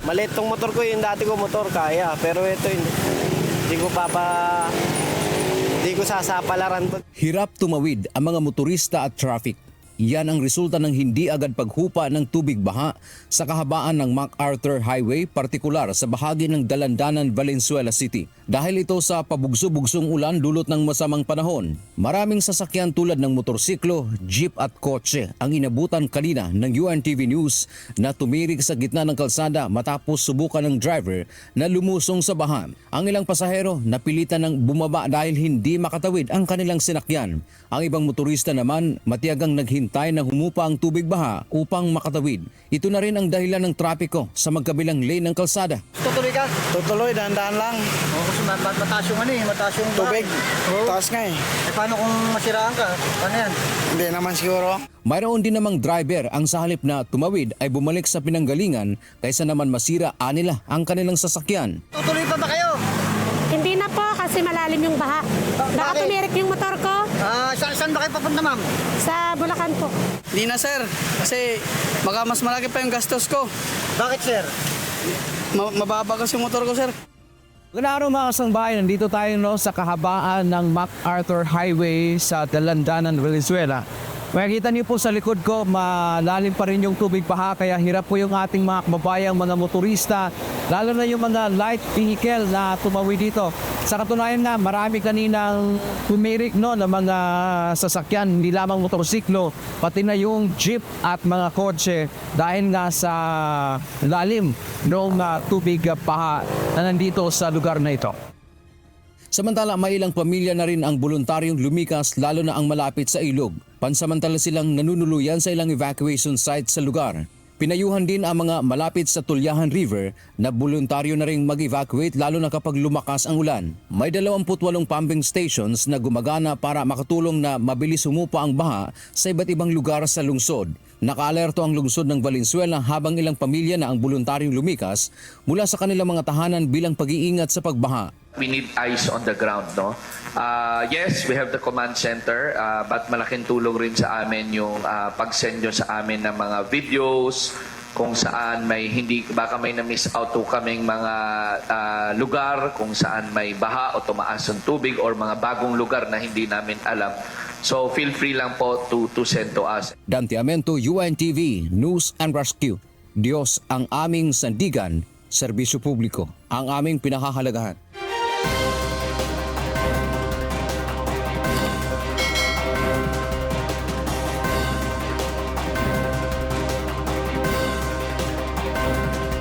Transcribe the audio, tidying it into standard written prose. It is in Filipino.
Maliit tong motor ko, yung dati ko motor kaya. Pero ito hindi ko sasapalaran to. Hirap tumawid ang mga motorista at traffic. Yan ang resulta ng hindi agad paghupa ng tubig baha sa kahabaan ng MacArthur Highway, partikular sa bahagi ng Dalandanan, Valenzuela City. Dahil ito sa pabugso-bugsong ulan dulot ng masamang panahon, maraming sasakyan tulad ng motorsiklo, jeep at kotse ang inabutan kanina ng UNTV News na tumirik sa gitna ng kalsada matapos subukan ng driver na lumusong sa baha. Ang ilang pasahero napilitan ng bumaba dahil hindi makatawid ang kanilang sinakyan. Ang ibang motorista naman matiyagang naghintay na humupa ang tubig baha upang makatawid. Ito na rin ang dahilan ng trapiko sa magkabilang lane ng kalsada. Tutuloy ka? Tutuloy, dahan-dahan lang. Oo, kasi mataas yung mataas yung Tubig, Oo. taas nga eh. Eh, paano kung masiraan ka? Paano yan? Hindi naman siguro. Mayroon din namang driver ang sa halip na tumawid ay bumalik sa pinanggalingan kaysa naman masira anila ang kanilang sasakyan. Tutuloy pa ba kayo? Hindi na po kasi malalim yung baha. Baka bakit? tumirik yung motor ko Saan ba kayo papunta, ma'am? sa Bulacan po. Hindi na sir, kasi baka mas malaki pa yung gastos ko. Bakit, sir? Mababa kasi yung motor ko sir. Magandang araw mga kasangbahay, nandito tayo sa kahabaan ng MacArthur Highway sa Dalandanan, Valenzuela. Makikita niyo po sa likod ko, malalim pa rin yung tubig baha kaya hirap po yung ating mga kababayang mga motorista, lalo na yung mga light vehicle na tumawid dito. Sa katunayan nga, marami kaninang tumirik ng mga sasakyan, hindi lamang motorsiklo, pati na yung jeep at mga kotse dahil nga sa lalim ng tubig baha na nandito sa lugar na ito. Samantala, may ilang pamilya na rin ang voluntaryong lumikas lalo na ang malapit sa ilog. Pansamantala silang nanunuluyan sa ilang evacuation site sa lugar. Pinayuhan din ang mga malapit sa Tulyahan River na voluntaryo na ring mag-evacuate lalo na kapag lumakas ang ulan. May 28 pumping stations na gumagana para makatulong na mabilis humupa ang baha sa iba't ibang lugar sa lungsod. Nakaalerto ang lungsod ng Valenzuela habang ilang pamilya na ang voluntaryong lumikas mula sa kanilang mga tahanan bilang pag-iingat sa pagbaha. We need eyes on the ground, no? Yes, we have the command center, but malaking tulong rin sa amin yung pag-send nyo sa amin ng mga videos kung saan baka may na-miss out to kaming mga lugar kung saan may baha o tumaas ang tubig or mga bagong lugar na hindi namin alam. So feel free lang po to send to us. Dante Amento, UNTV, News and Rescue. Diyos ang aming sandigan, serbisyo publiko, ang aming pinakahalagahan.